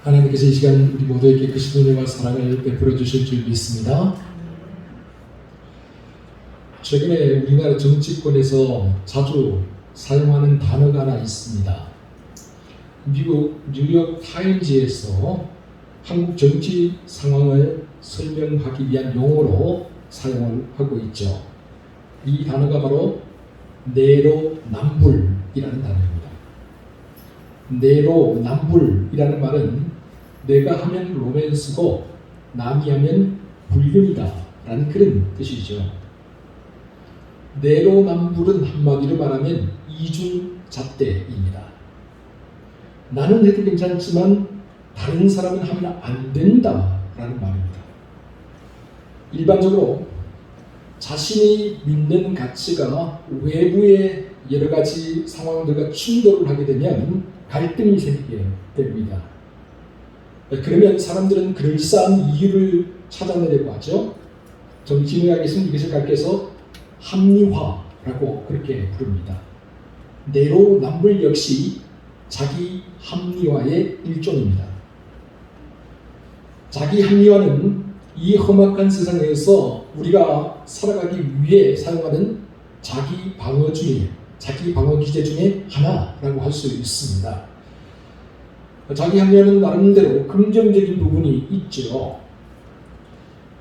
하나님께서 이 시간 우리 모두에게 크신 은혜와 사랑을 베풀어 주실 줄 믿습니다. 최근에 우리나라 정치권에서 자주 사용하는 단어가 하나 있습니다. 미국 뉴욕 타임즈에서 한국 정치 상황을 설명하기 위한 용어로 사용을 하고 있죠. 이 단어가 바로 내로남불이라는 단어입니다. 내로남불이라는 말은 내가 하면 로맨스고 남이 하면 불륜이다 라는 그런 뜻이죠. 내로남불은 한마디로 말하면 이중잣대입니다. 나는 해도 괜찮지만 다른 사람은 하면 안 된다 라는 말입니다. 일반적으로 자신이 믿는 가치가 외부의 여러 가지 상황들과 충돌을 하게 되면 갈등이 생기게 됩니다. 그러면 사람들은 그럴싸한 이유를 찾아내려고 하죠. 정치의학에서는 이것을 가르쳐서 합리화라고 그렇게 부릅니다. 내로남불 역시 자기 합리화의 일종입니다. 자기 합리화는 이 험악한 세상에서 우리가 살아가기 위해 사용하는 자기 방어 기제 중에 하나라고 할 수 있습니다. 자기 합리화는 나름대로 긍정적인 부분이 있죠.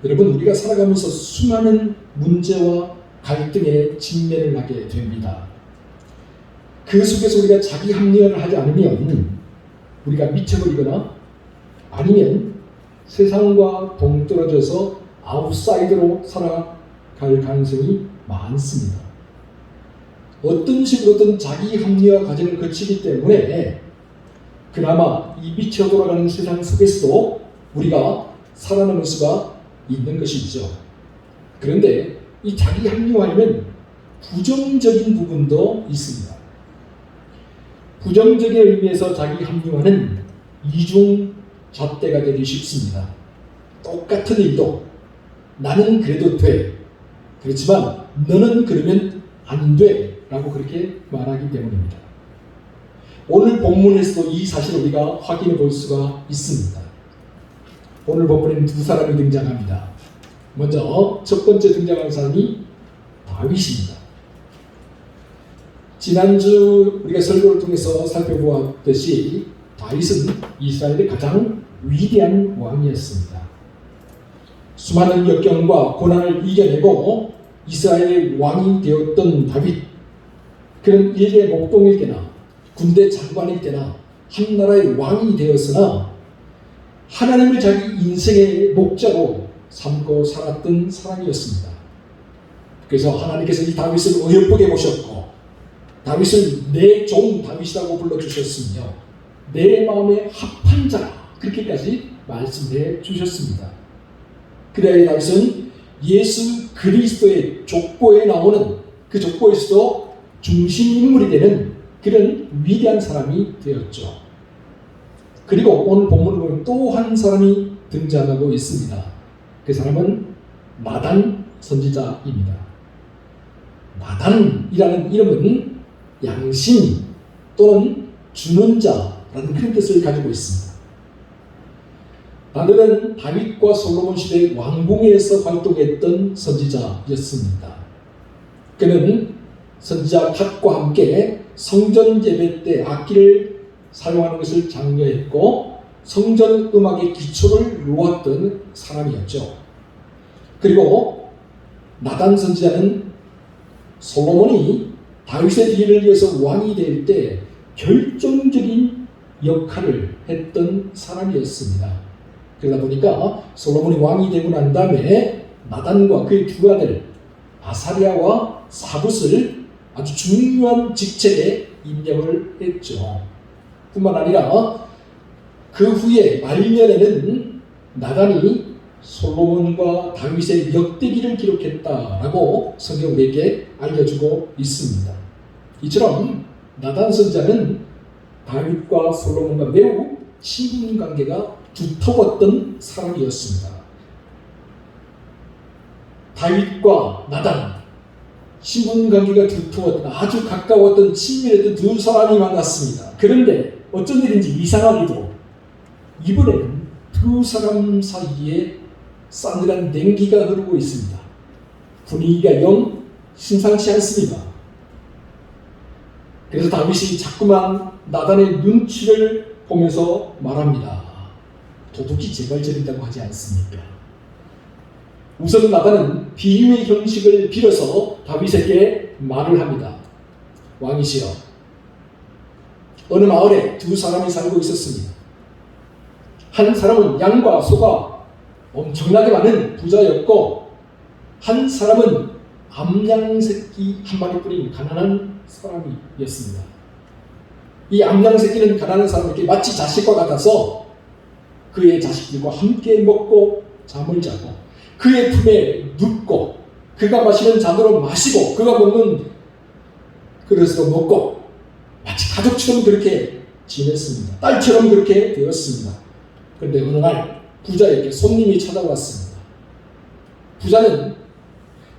여러분, 우리가 살아가면서 수많은 문제와 갈등에 직면을 하게 됩니다. 그 속에서 우리가 자기 합리화를 하지 않으면 우리가 미쳐버리거나 아니면 세상과 동떨어져서 아웃사이더로 살아갈 가능성이 많습니다. 어떤 식으로든 자기 합리화 과정을 거치기 때문에 그나마 이 미쳐 돌아가는 세상 속에서도 우리가 살아남을 수가 있는 것이죠. 그런데 이 자기 합리화에는 부정적인 부분도 있습니다. 부정적인 의미에서 자기 합리화는 이중잣대가 되기 쉽습니다. 똑같은 일도 나는 그래도 돼. 그렇지만 너는 그러면 안 돼. 라고 그렇게 말하기 때문입니다. 오늘 본문에서도 이 사실을 우리가 확인해 볼 수가 있습니다. 오늘 본문에는 두 사람이 등장합니다. 먼저 첫 번째 등장하는 사람이 다윗입니다. 지난주 우리가 설교를 통해서 살펴보았듯이 다윗은 이스라엘의 가장 위대한 왕이었습니다. 수많은 역경과 고난을 이겨내고 이스라엘의 왕이 되었던 다윗, 그는 일개 목동일 때나 군대 장관일 때나 한 나라의 왕이 되었으나 하나님을 자기 인생의 목자로 삼고 살았던 사람이었습니다. 그래서 하나님께서 이 다윗을 어여쁘게 보셨고 다윗을 내 종 다윗이라고 불러주셨으며 내 마음에 합한 자라 그렇게까지 말씀해 주셨습니다. 그래야 다윗은 예수 그리스도의 족보에 나오는 그 족보에서도 중심 인물이 되는 그런 위대한 사람이 되었죠. 그리고 오늘 본문을 보면 또 한 사람이 등장하고 있습니다. 그 사람은 나단 선지자입니다. 나단이라는 이름은 양심 또는 주는 자라는 그런 뜻을 가지고 있습니다. 나단은 다윗과 솔로몬 시대 왕궁에서 활동했던 선지자였습니다. 그는 선지자 갓과 함께 성전 예배 때 악기를 사용하는 것을 장려했고 성전 음악의 기초를 놓았던 사람이었죠. 그리고 나단 선지자는 솔로몬이 다윗의 뒤를 이어서 왕이 될 때 결정적인 역할을 했던 사람이었습니다. 그러다 보니까 솔로몬이 왕이 되고 난 다음에 나단과 그의 두 아들 아사랴와 사붓을 아주 중요한 직책에 임명을 했죠. 뿐만 아니라 그 후에 말년에는 나단이 솔로몬과 다윗의 역대기를 기록했다라고 성경 우리에게 알려주고 있습니다. 이처럼 나단 선지자는 다윗과 솔로몬과 매우 친분 관계가 두터웠던 사람이었습니다. 다윗과 나단 신분 관계가 두터웠던 아주 가까웠던 친밀했던 두 사람이 만났습니다. 그런데 어쩐 일인지 이상하게도 이번에는 두 사람 사이에 싸늘한 냉기가 흐르고 있습니다. 분위기가 영 심상치 않습니다. 그래서 다윗이 자꾸만 나단의 눈치를 보면서 말합니다. 도둑이 제발저린다고 하지 않습니까? 우선 나단은 비유의 형식을 빌어서 다윗에게 말을 합니다. 왕이시여, 어느 마을에 두 사람이 살고 있었습니다. 한 사람은 양과 소가 엄청나게 많은 부자였고, 한 사람은 암양 새끼 한 마리뿐인 가난한 사람이었습니다. 이 암양 새끼는 가난한 사람에게 마치 자식과 같아서 그의 자식들과 함께 먹고 잠을 자고 그의 품에 눕고 그가 마시는 잔으로 마시고 그가 먹는 그릇으로 먹고 마치 가족처럼 그렇게 지냈습니다. 딸처럼 그렇게 되었습니다. 그런데 어느 날 부자에게 손님이 찾아왔습니다. 부자는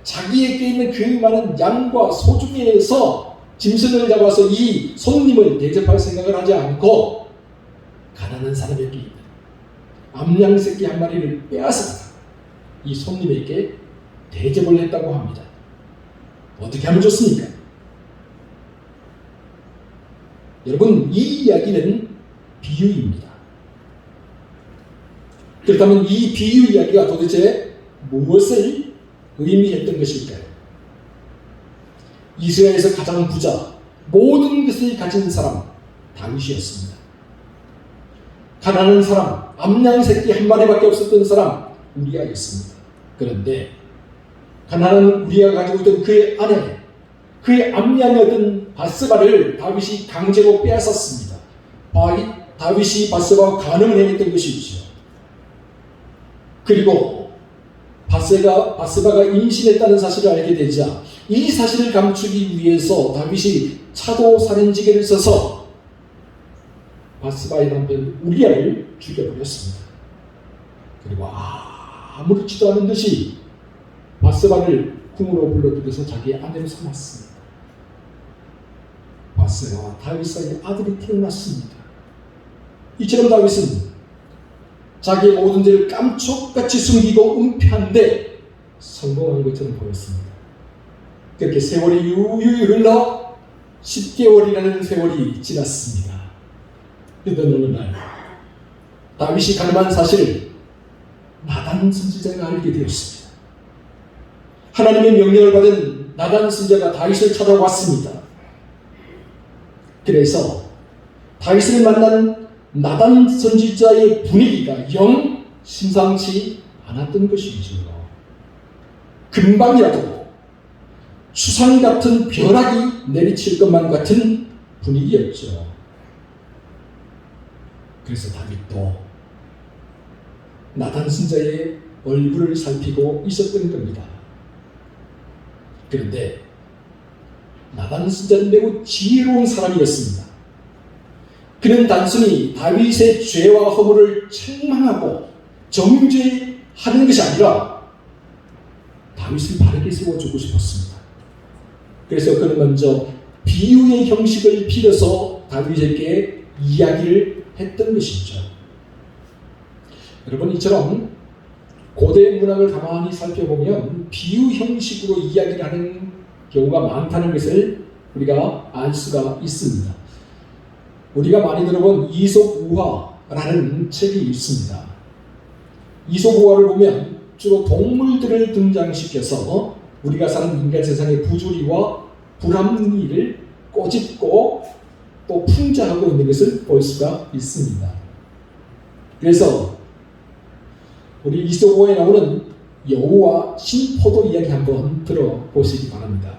자기에게 있는 그 많은 양과 소 중에서 짐승을 잡아서 이 손님을 대접할 생각을 하지 않고 가난한 사람에게 있는 암양 새끼 한 마리를 빼앗아 이 손님에게 대접을 했다고 합니다. 어떻게 하면 좋습니까? 여러분, 이 이야기는 비유입니다. 그렇다면 이 비유 이야기가 도대체 무엇을 의미했던 것일까요? 이스라엘에서 가장 부자, 모든 것을 가진 사람 다윗이었습니다. 가난한 사람, 암양 새끼 한 마리밖에 없었던 사람 우리아였습니다. 그런데 가난한 우리아가 가지고 있던 그의 아내, 그의 암양이었던 바스바를 다윗이 강제로 빼앗았습니다. 다윗이 바스바와 간음을 해냈던 것이죠. 그리고 바스바가 임신했다는 사실을 알게 되자 이 사실을 감추기 위해서 다윗이 차도 살인지게를 써서 바스바의 남편 우리아를 죽여버렸습니다. 그리고 아무렇지도 않은 듯이 바스바를 궁으로 불러들여서 자기의 아내로 삼았습니다. 바스바와 다윗 사이에 아들이 태어났습니다. 이처럼 다윗은 자기의 모든 죄를 깜짝같이 숨기고 은폐한데 성공한 것처럼 보였습니다. 그렇게 세월이 유유히 흘러 10개월이라는 세월이 지났습니다. 그러던 어느 날 다윗이 가늠한 사실을 나단 선지자가 알게 되었습니다. 하나님의 명령을 받은 나단 선지자가 다윗을 찾아왔습니다. 그래서 다윗을 만난 나단 선지자의 분위기가 영 심상치 않았던 것이죠. 금방이라도 추상 같은 벼락이 내리칠 것만 같은 분위기였죠. 그래서 다윗도 나단 선지자의 얼굴을 살피고 있었던 겁니다. 그런데 나단 선지자는 매우 지혜로운 사람이었습니다. 그는 단순히 다윗의 죄와 허물을 책망하고 정죄하는 것이 아니라 다윗을 바르게 세워주고 싶었습니다. 그래서 그는 먼저 비유의 형식을 빌어서 다윗에게 이야기를 했던 것이죠. 여러분, 이처럼 고대 문학을 가만히 살펴보면 비유 형식으로 이야기를 하는 경우가 많다는 것을 우리가 알 수가 있습니다. 우리가 많이 들어본 이솝우화라는 책이 있습니다. 이솝우화를 보면 주로 동물들을 등장시켜서 우리가 사는 인간 세상의 부조리와 불합리를 꼬집고 또 풍자하고 있는 것을 볼 수가 있습니다. 그래서 우리 이솝우화에 나오는 여우와 신포도 이야기 한번 들어보시기 바랍니다.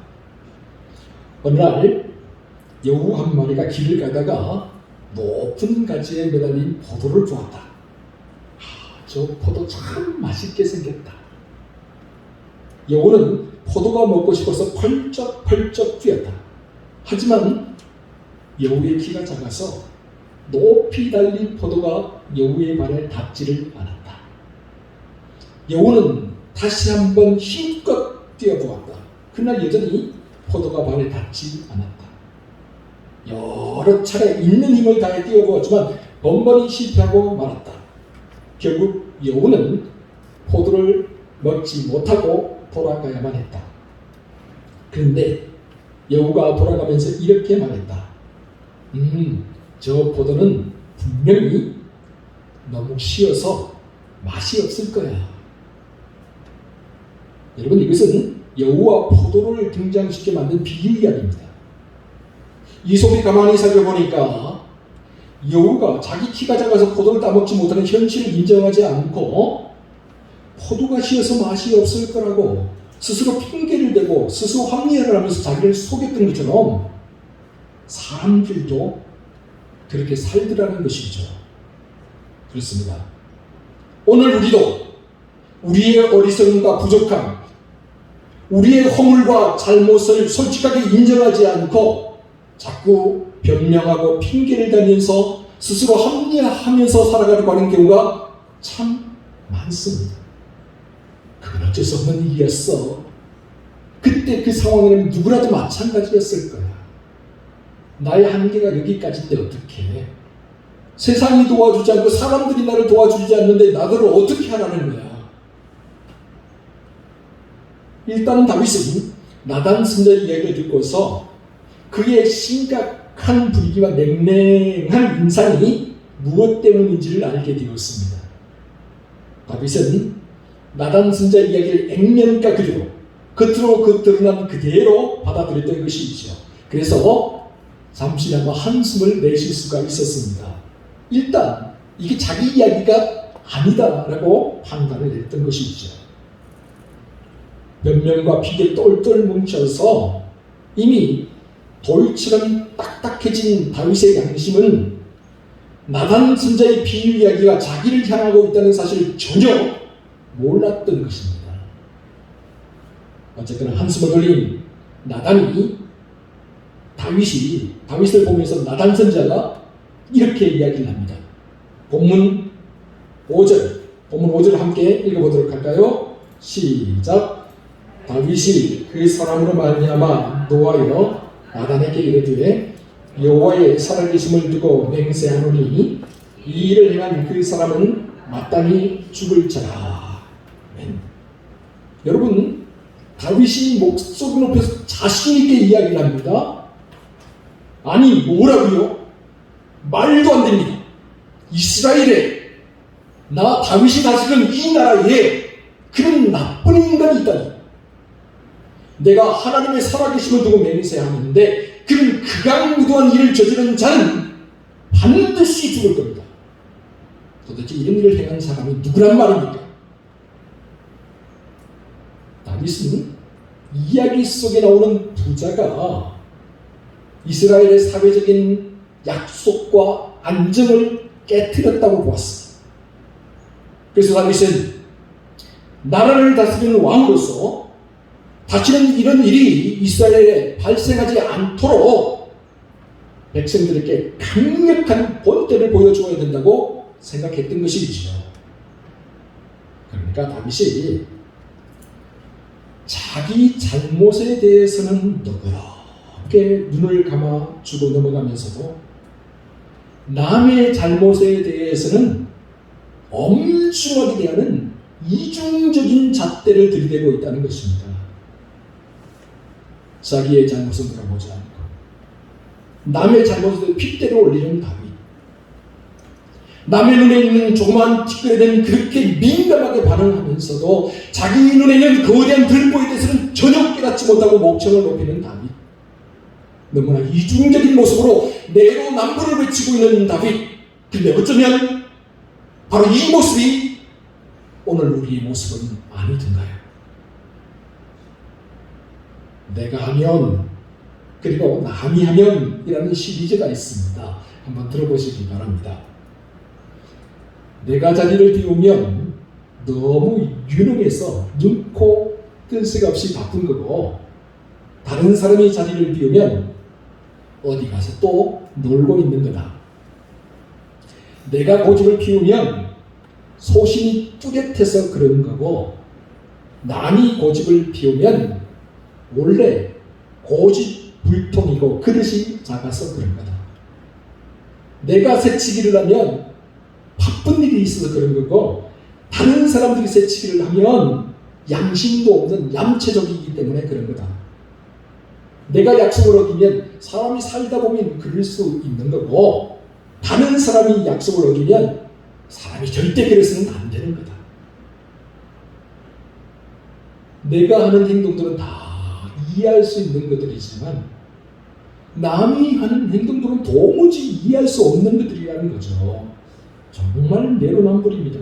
어느 날 여우 한 마리가 길을 가다가 높은 가지에 매달린 포도를 보았다. 저 포도 참 맛있게 생겼다. 여우는 포도가 먹고 싶어서 펄쩍펄쩍 뛰었다. 하지만 여우의 키가 작아서 높이 달린 포도가 여우의 발에 닿지를 않았다. 여우는 다시 한번 힘껏 뛰어보았다. 그러나 여전히 포도가 발에 닿지 않았다. 여러 차례 있는 힘을 다해 뛰어보았지만 번번이 실패하고 말았다. 결국 여우는 포도를 먹지 못하고 돌아가야만 했다. 그런데 여우가 돌아가면서 이렇게 말했다. 저 포도는 분명히 너무 쉬어서 맛이 없을 거야. 여러분, 이것은 여우와 포도를 등장시켜 만든 비유 이야기입니다. 이솝이 가만히 살펴보니까 여우가 자기 키가 작아서 포도를 따먹지 못하는 현실을 인정하지 않고 포도가 쉬어서 맛이 없을 거라고 스스로 핑계를 대고 스스로 합리화를 하면서 자기를 속였던 것처럼 사람들도 그렇게 살더라는 것이죠. 그렇습니다. 오늘 우리도 우리의 어리석음과 부족함, 우리의 허물과 잘못을 솔직하게 인정하지 않고 자꾸 변명하고 핑계를 대면서 스스로 합리화하면서 살아가려고 하는 경우가 참 많습니다. 그건 어쩔 수 없는 일이었어. 그때 그 상황에는 누구라도 마찬가지였을 거야. 나의 한계가 여기까지인데 어떡해. 세상이 도와주지 않고 사람들이 나를 도와주지 않는데 나를 어떻게 하라는 거야. 일단 다윗은 나단 선지자의 이야기를 듣고서 그의 심각한 분위기와 냉랭한 인상이 무엇 때문인지를 알게 되었습니다. 다윗은 나단 선지자의 이야기를 액면가 그대로 겉으로 드러난 그대로 받아들였던 것이죠. 그래서 잠시나마 한숨을 내쉴 수가 있었습니다. 일단 이게 자기 이야기가 아니다라고 판단을 했던 것이죠. 변명과 핑계 똘똘 뭉쳐서 이미 돌처럼 딱딱해진 다윗의 양심은 나단 선지자의 비유 이야기가 자기를 향하고 있다는 사실을 전혀 몰랐던 것입니다. 어쨌거나 한숨을 돌린 나단이 다윗을 보면서 나단 선지자가 이렇게 이야기를 합니다. 본문 5절을 함께 읽어보도록 할까요? 시작. 다윗이 그 사람으로 말미암아 노하여 나단에게 이르되 여호와의 살아계심을 두고 맹세하노니 이 일을 행한 그 사람은 마땅히 죽을 자라. 여러분, 다윗이 목소리 높여서 자신 있게 이야기를 합니다. 아니, 뭐라고요? 말도 안 됩니다. 이스라엘에 나 다윗이 다스리는 이 나라에 그런 나쁜 인간이 있다니. 내가 하나님의 살아계심을 두고 맹세하는데 그런 극악무도한 일을 저지른 자는 반드시 죽을 겁니다. 도대체 이런 일을 행한 사람이 누구란 말입니까? 다윗은 이야기 속에 나오는 부자가 이스라엘의 사회적인 약속과 안정을 깨뜨렸다고 보았습니다. 그래서 다윗은 나라를 다스리는 왕으로서 다시는 이런 일이 이스라엘에 발생하지 않도록 백성들에게 강력한 본때를 보여주어야 된다고 생각했던 것이지요. 그러니까 다윗이 자기 잘못에 대해서는 너그럽게 눈을 감아주고 넘어가면서도 남의 잘못에 대해서는 엄중하게 대하는 이중적인 잣대를 들이대고 있다는 것입니다. 자기의 잘못은 물어보지 않고 남의 잘못을 핏대로 올리는 다윗. 남의 눈에 있는 조그만 티끌에 대한 그렇게 민감하게 반응하면서도 자기 눈에 있는 거대한 들보에 대해서는 전혀 깨닫지 못하고 목청을 높이는 다윗. 너무나 이중적인 모습으로 내로남불을 외치고 있는 다윗. 근데 어쩌면 바로 이 모습이 오늘 우리의 모습은 아니던가요? 내가 하면 그리고 남이 하면 이라는 시리즈가 있습니다. 한번 들어보시기 바랍니다. 내가 자리를 비우면 너무 유능해서 눈, 코, 뜰새가 없이 바쁜 거고 다른 사람이 자리를 비우면 어디 가서 또 놀고 있는 거다. 내가 고집을 피우면 소신이 뚜렷해서 그런 거고 남이 고집을 피우면 원래 고집 물통이고 그릇이 작아서 그런 거다. 내가 새치기를 하면 바쁜 일이 있어서 그런 거고, 다른 사람들이 새치기를 하면 양심도 없는 얌체적이기 때문에 그런 거다. 내가 약속을 어기면 사람이 살다 보면 그럴 수 있는 거고, 다른 사람이 약속을 어기면 사람이 절대 그래서는 안 되는 거다. 내가 하는 행동들은 다 이해할 수 있는 것들이지만 남이 하는 행동들은 도무지 이해할 수 없는 것들이라는 거죠. 정말 내로남불입니다.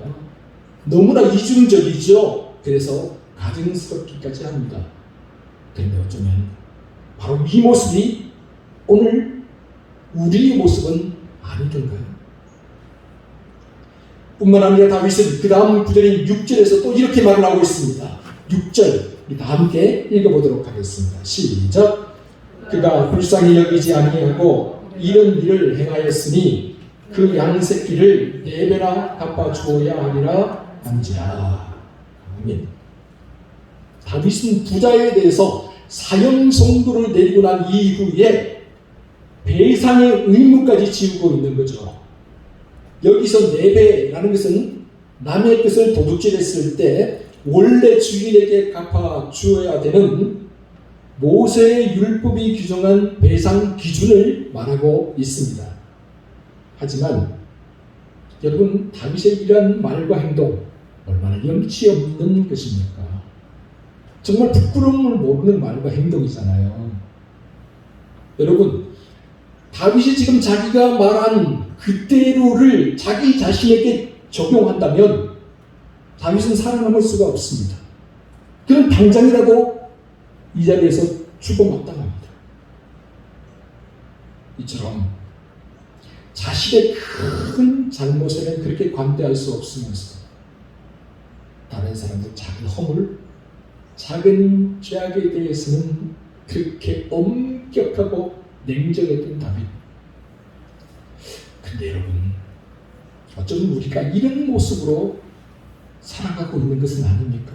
너무나 이중적이죠. 그래서 가증스럽기까지 합니다. 그런데 어쩌면 바로 이 모습이 오늘 우리의 모습은 아니던가요? 뿐만 아니라 다윗은 그 다음 구절인 6절에서 또 이렇게 말을 하고 있습니다. 6절 우리 다 함께 읽어보도록 하겠습니다. 시작. 그가 불쌍히 여기지 아니하고 이런 일을 행하였으니 그 양새끼를 4배나 갚아주어야 하리라 한지라. 아멘. 다윗은 부자에 대해서 사형 선고를 내리고 난 이후에 배상의 의무까지 지우고 있는 거죠. 여기서 4배라는 것은 남의 것을 도둑질했을 때 원래 주인에게 갚아주어야 되는 모세의 율법이 규정한 배상 기준을 말하고 있습니다. 하지만 여러분, 다윗의 이러한 말과 행동 얼마나 염치 없는 것입니까? 정말 부끄러움을 모르는 말과 행동이잖아요. 여러분, 다윗이 지금 자기가 말한 그대로를 자기 자신에게 적용한다면 다윗은 살아남을 수가 없습니다. 그는 당장이라도 이 자리에서 죽어마땅합니다. 이처럼 자신의 큰 잘못에는 그렇게 관대할 수 없으면서 다른 사람들 작은 허물, 작은 죄악에 대해서는 그렇게 엄격하고 냉정했던 다윗. 근데 여러분, 어쩌면 우리가 이런 모습으로 살아가고 있는 것은 아닙니까?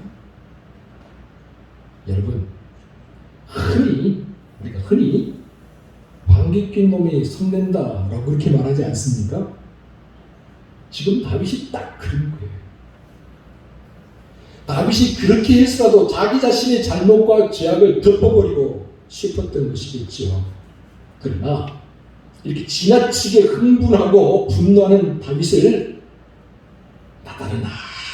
여러분, 우리가 흔히 방귀 낀 놈이 성낸다라고 그렇게 말하지 않습니까? 지금 다윗이 딱 그런 거예요. 다윗이 그렇게 했어도 자기 자신의 잘못과 죄악을 덮어버리고 싶었던 것이겠지요. 그러나 이렇게 지나치게 흥분하고 분노하는 다윗을 나다른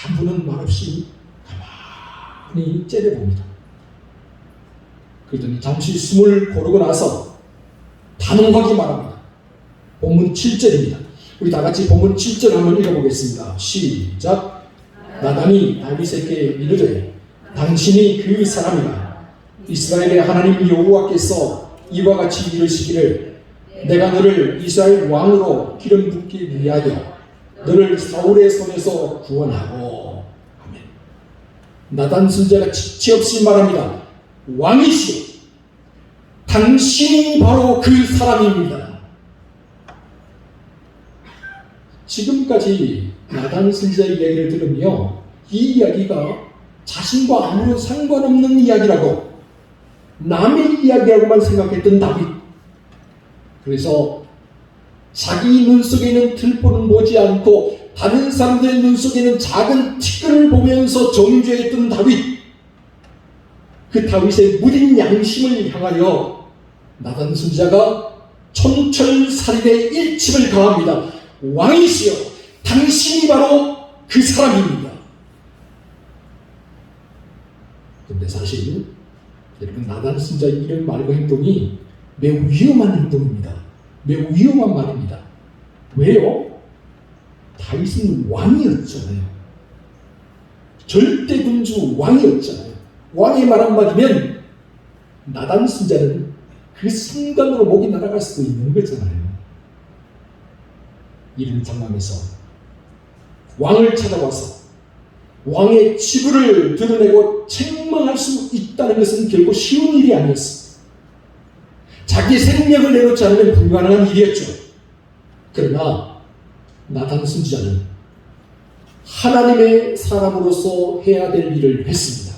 아무런 말없이 가만히 째려봅니다. 그러더니 잠시 숨을 고르고 나서 단호하게 말합니다. 본문 7절입니다. 우리 다 같이 본문 7절 한번 읽어보겠습니다. 시작. 나단이 다윗에게 이르되 당신이 그 사람이라. 이스라엘의 하나님 여호와께서 이와 같이 이르시기를 내가 너를 이스라엘 왕으로 기름 붓기 위하여 너를 사울의 손에서 구원하고. 아멘. 나단 선지자가 지체 없이 말합니다. 왕이시여, 당신이 바로 그 사람입니다. 지금까지 나단 선지자의 이야기를 들으며 이 이야기가 자신과 아무런 상관없는 이야기라고, 남의 이야기라고만 생각했던 다윗. 그래서 자기 눈 속에는 들보는 보지 않고 다른 사람들의 눈 속에는 작은 티끌을 보면서 정죄했던 다윗. 그 다윗의 무딘 양심을 향하여 나단 선지자가 촌철살인의 일침을 가합니다. 왕이시여, 당신이 바로 그 사람입니다. 그런데 사실 여러분, 나단 선지자의 이런 말과 행동이 매우 위험한 행동입니다. 매우 위험한 말입니다. 왜요? 다윗은 왕이었잖아요. 절대 군주 왕이었잖아요. 왕의 말 한마디면 나단 선지자는 그 순간으로 목이 날아갈 수도 있는 거잖아요. 이런 상황에서 왕을 찾아와서 왕의 치부를 드러내고 책망할 수 있다는 것은 결코 쉬운 일이 아니었습니다. 자기 생명을 내놓지 않으면 불가능한 일이었죠. 그러나 나단 선지자는 하나님의 사람으로서 해야 될 일을 했습니다.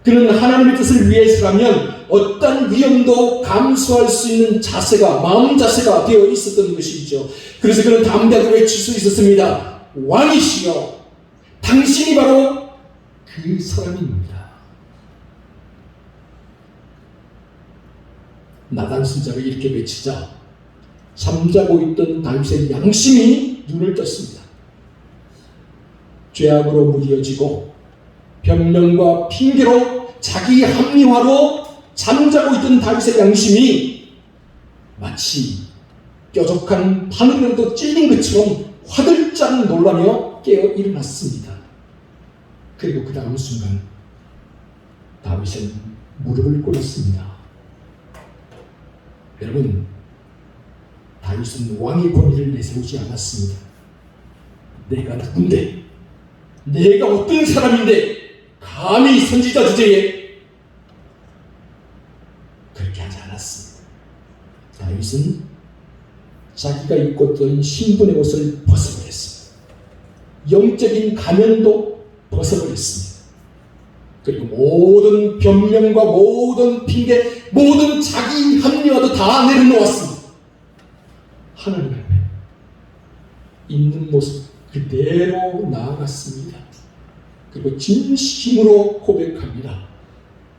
그는 하나님의 뜻을 위해서라면 어떤 위험도 감수할 수 있는 자세가, 마음 자세가 되어 있었던 것이죠. 그래서 그는 담대하게 외칠 수 있었습니다. 왕이시여, 당신이 바로 그 사람입니다. 나단 선자가 이렇게 외치자 잠자고 있던 다윗의 양심이 눈을 떴습니다. 죄악으로 무뎌지고 변명과 핑계로 자기 합리화로 잠자고 있던 다윗의 양심이 마치 뾰족한 바늘로도 찔린 것처럼 화들짝 놀라며 깨어 일어났습니다. 그리고 그 다음 순간 다윗은 무릎을 꿇었습니다. 여러분, 다윗은 왕의 권위를 내세우지 않았습니다. 내가 누군데, 내가 어떤 사람인데 감히 선지자 주제에, 그렇게 하지 않았습니다. 다윗은 자기가 입고 있던 신분의 옷을 벗어버렸습니다. 영적인 가면도 벗어버렸습니다. 그리고 모든 변명과 모든 핑계, 모든 자기 합리화도 다 내려놓았습니다. 하나님 앞에 있는 모습 그대로 나아갔습니다. 그리고 진심으로 고백합니다.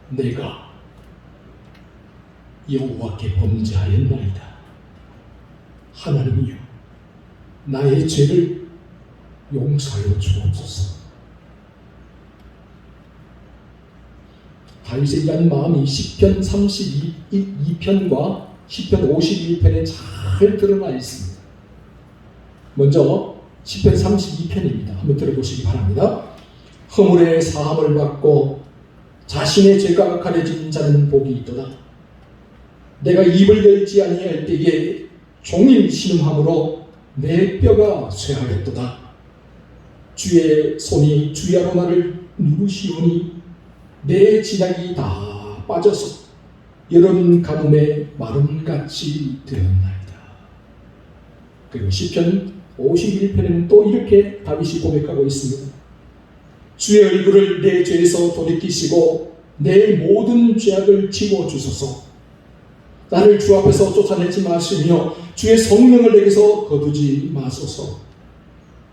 내가 여호와께 범죄하였나이다. 하나님이여, 나의 죄를 용서하여 주옵소서. 다윗의 이러한 마음이 시편 32편과 시편 51편에 잘 드러나 있습니다. 먼저 시편 32편입니다. 한번 들어보시기 바랍니다. 허물의 사함을 받고 자신의 죄가 가려진 자는 복이 있도다. 내가 입을 열지 아니할 때에 종일 신음함으로 내 뼈가 쇠하였도다. 주의 손이 주야로 나를 누르시오니 내 진약이 다 빠져서 여름 가뭄에 마름같이 되었나이다. 그리고 시편 51편에는 또 이렇게 다윗이 고백하고 있습니다. 주의 얼굴을 내 죄에서 돌이키시고 내 모든 죄악을 지워주소서. 나를 주 앞에서 쫓아내지 마시며 주의 성령을 내게서 거두지 마소서.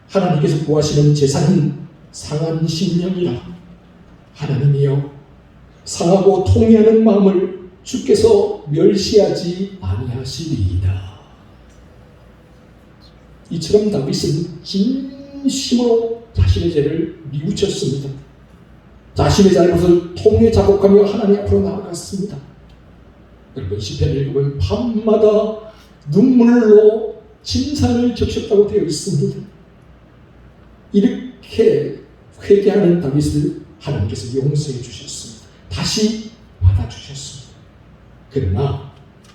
하나님께서 구하시는 제사는 상한 심령이라. 하나님이여, 상하고 통회하는 마음을 주께서 멸시하지 아니하시리이다. 이처럼 다윗은 진심으로 자신의 죄를 뉘우쳤습니다. 자신의 잘못을 통해 자복하며 하나님 앞으로 나아갔습니다. 그리고 시편을 읽으면 밤마다 눈물로 진상을 적셨다고 되어 있습니다. 이렇게 회개하는 다윗을 하나님께서 용서해 주셨습니다. 다시 받아주셨습니다. 그러나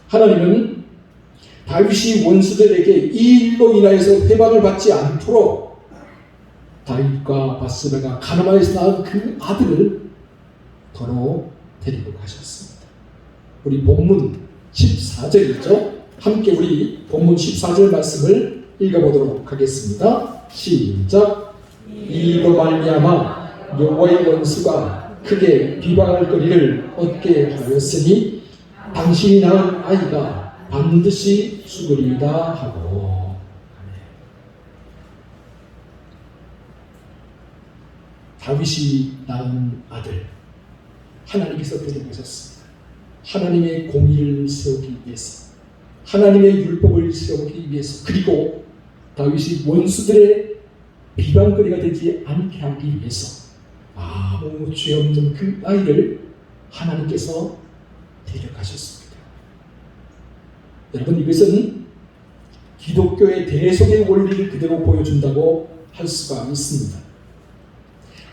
하나님은 다윗이 원수들에게 이 일로 인하여서 회방을 받지 않도록 다윗과 바스바가 가나안에서 낳은 그 아들을 더러 데리고 가셨습니다. 우리 본문 14절이죠. 함께 우리 본문 14절 말씀을 읽어보도록 하겠습니다. 시작. 이로 말미암아 여호와의 원수가 크게 비방할 거리를 얻게 하였으니 당신이 낳은 아이가 반드시 죽으리이다 하고. 다윗이 낳은 아들 하나님께서 데려가셨습니다. 하나님의 공의를 세우기 위해서, 하나님의 율법을 세우기 위해서, 그리고 다윗이 원수들의 비방거리가 되지 않게 하기 위해서 아무 죄 없는 그 아이를 하나님께서 데려가셨습니다. 여러분, 이것은 기독교의 대속의 원리를 그대로 보여준다고 할 수가 있습니다.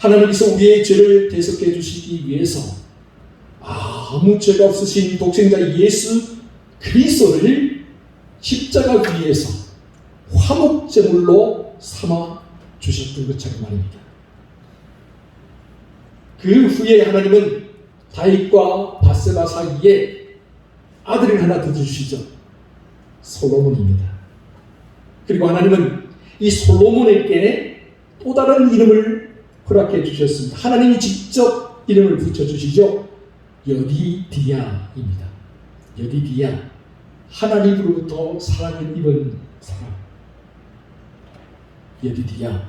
하나님께서 우리의 죄를 대속해 주시기 위해서 아무 죄가 없으신 독생자 예수 그리스도를 십자가 위에서 화목제물로 삼아 주셨던 것처럼 말입니다. 그 후에 하나님은 다윗과 바세바 사이에 아들을 하나 더 주시죠. 솔로몬입니다. 그리고 하나님은 이 솔로몬에게 또 다른 이름을 허락해 주셨습니다. 하나님이 직접 이름을 붙여주시죠. 여디디아입니다. 여디디아, 하나님으로부터 사랑을 입은 사람. 여디디아,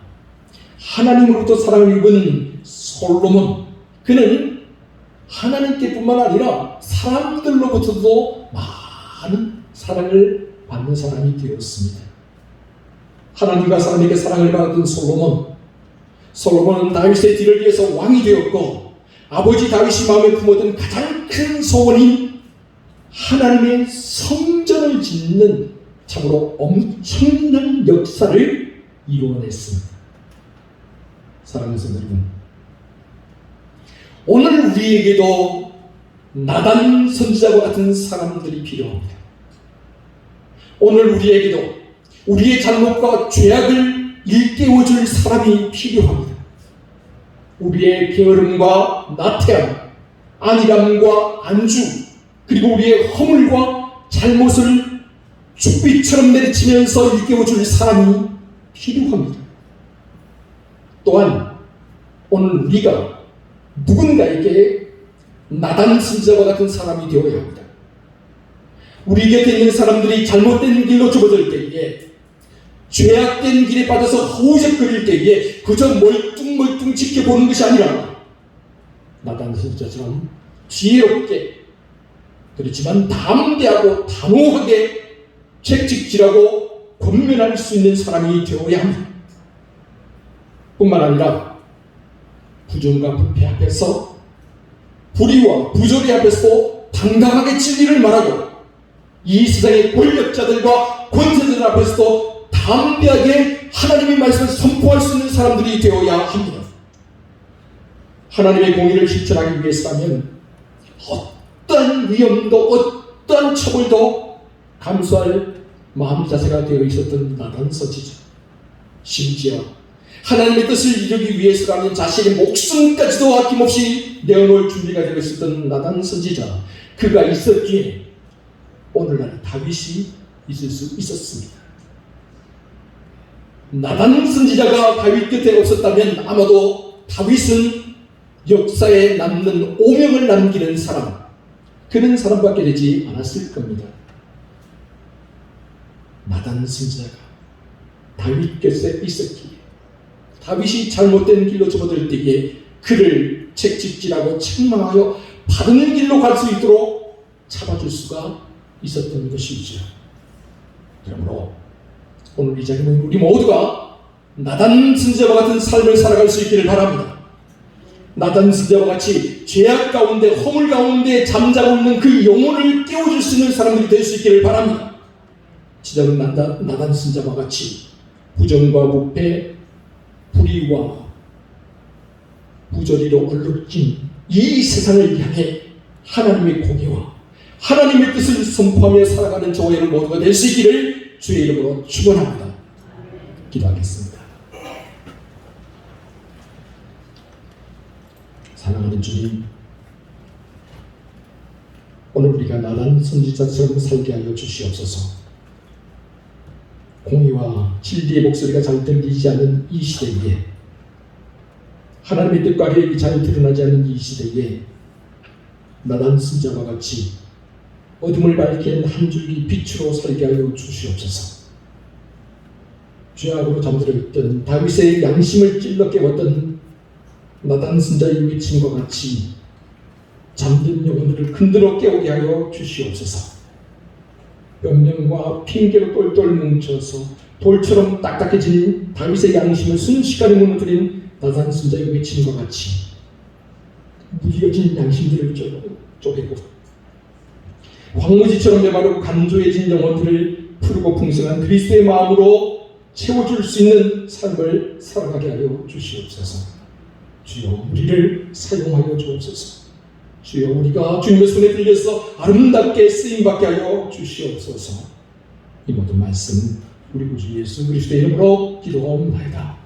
하나님으로부터 사랑을 입은 솔로몬. 그는 하나님께뿐만 아니라 사람들로부터도 많은 사랑을 받는 사람이 되었습니다. 하나님과 사람에게 사랑을 받았던 솔로몬은 다윗의 뒤를 위해서 왕이 되었고, 아버지 다윗이 마음에 품었던 가장 큰 소원인 하나님의 성전을 짓는 참으로 엄청난 역사를 이루어냈습니다. 사랑하는 성도 여러분, 오늘 우리에게도 나단 선지자와 같은 사람들이 필요합니다. 오늘 우리에게도 우리의 잘못과 죄악을 일깨워줄 사람이 필요합니다. 우리의 게으름과 나태함, 안일함과 안주, 그리고 우리의 허물과 잘못을 죽비처럼 내리치면서 일깨워줄 사람이 필요합니다. 또한 오늘 우리가 누군가에게 나단 선지자와 같은 사람이 되어야 합니다. 우리 곁에 있는 사람들이 잘못된 길로 접어들 때에, 죄악된 길에 빠져서 허우적거릴 때에 그저 멀뚱멀뚱 지켜보는 것이 아니라 나단 선지자처럼 지혜롭게, 그렇지만 담대하고 단호하게 책찍질하고 권면할 수 있는 사람이 되어야 합니다. 뿐만 아니라 부정과 부패 앞에서, 불의와 부조리 앞에서 당당하게 진리를 말하고, 이 세상의 권력자들과 권세자들 앞에서도 담대하게 하나님의 말씀을 선포할 수 있는 사람들이 되어야 합니다. 하나님의 공의를 실천하기 위해서라면 어떤 위험도 어떤 처벌도 감수할 마음 자세가 되어 있었던 나단 선지자, 심지어 하나님의 뜻을 이루기 위해서라면 자신의 목숨까지도 아낌없이 내어놓을 준비가 되어 있었던 나단 선지자, 그가 있었기에 오늘날 다윗이 있을 수 있었습니다. 나단 선지자가 다윗 곁에 없었다면 아마도 다윗은 역사에 남는 오명을 남기는 사람, 그런 사람밖에 되지 않았을 겁니다. 나단 선지자가 다윗 곁에 있었기에, 다윗이 잘못된 길로 접어들 때에 그를 책찍질하고 책망하여 바른 길로 갈 수 있도록 잡아줄 수가 있었던 것이죠. 그러므로 오늘 이 자리는 우리 모두가 나단 선지자와 같은 삶을 살아갈 수 있기를 바랍니다. 나단 선지자와 같이 죄악 가운데, 허물 가운데 잠자고 있는 그 영혼을 깨워줄 수 있는 사람들이 될 수 있기를 바랍니다. 지금 나단 선지자와 같이 부정과 부패, 불의와 부조리로 얼룩진 이 세상을 향해 하나님의 공의와 하나님의 뜻을 선포하며 살아가는 저와 여러분 모두가 될 수 있기를 주의 이름으로 축원합니다. 기도하겠습니다. 사랑하는 주님, 오늘 우리가 나단 선지자처럼 살게 하여 주시옵소서. 공의와 진리의 목소리가 잘 들리지 않는 이 시대에, 하나님의 뜻과 계획이 잘 드러나지 않는 이 시대에 나단 선지자와 같이 어둠을 밝히는 한 줄기 빛으로 살게 하여 주시옵소서. 죄악으로 잠들어 있던 다윗의 양심을 찔러 깨웠던 나단 선지자의 외침과 같이 잠든 영혼들을 흔들어 깨우게 하여 주시옵소서. 변명과 핑계로 똘똘 뭉쳐서 돌처럼 딱딱해진 다윗의 양심을 순식간에 무너뜨린 나단 선지자의 외침과 같이 무뎌진 양심들을 쪼개고 황무지처럼 메마르고 간조해진 영혼들을 푸르고 풍성한 그리스도의 마음으로 채워줄 수 있는 삶을 살아가게 하여 주시옵소서. 주여, 우리를 사용하여 주옵소서. 주여, 우리가 주님의 손에 들려서 아름답게 쓰임받게 하여 주시옵소서. 이 모든 말씀 우리 구주 예수 그리스도의 이름으로 기도하옵나이다.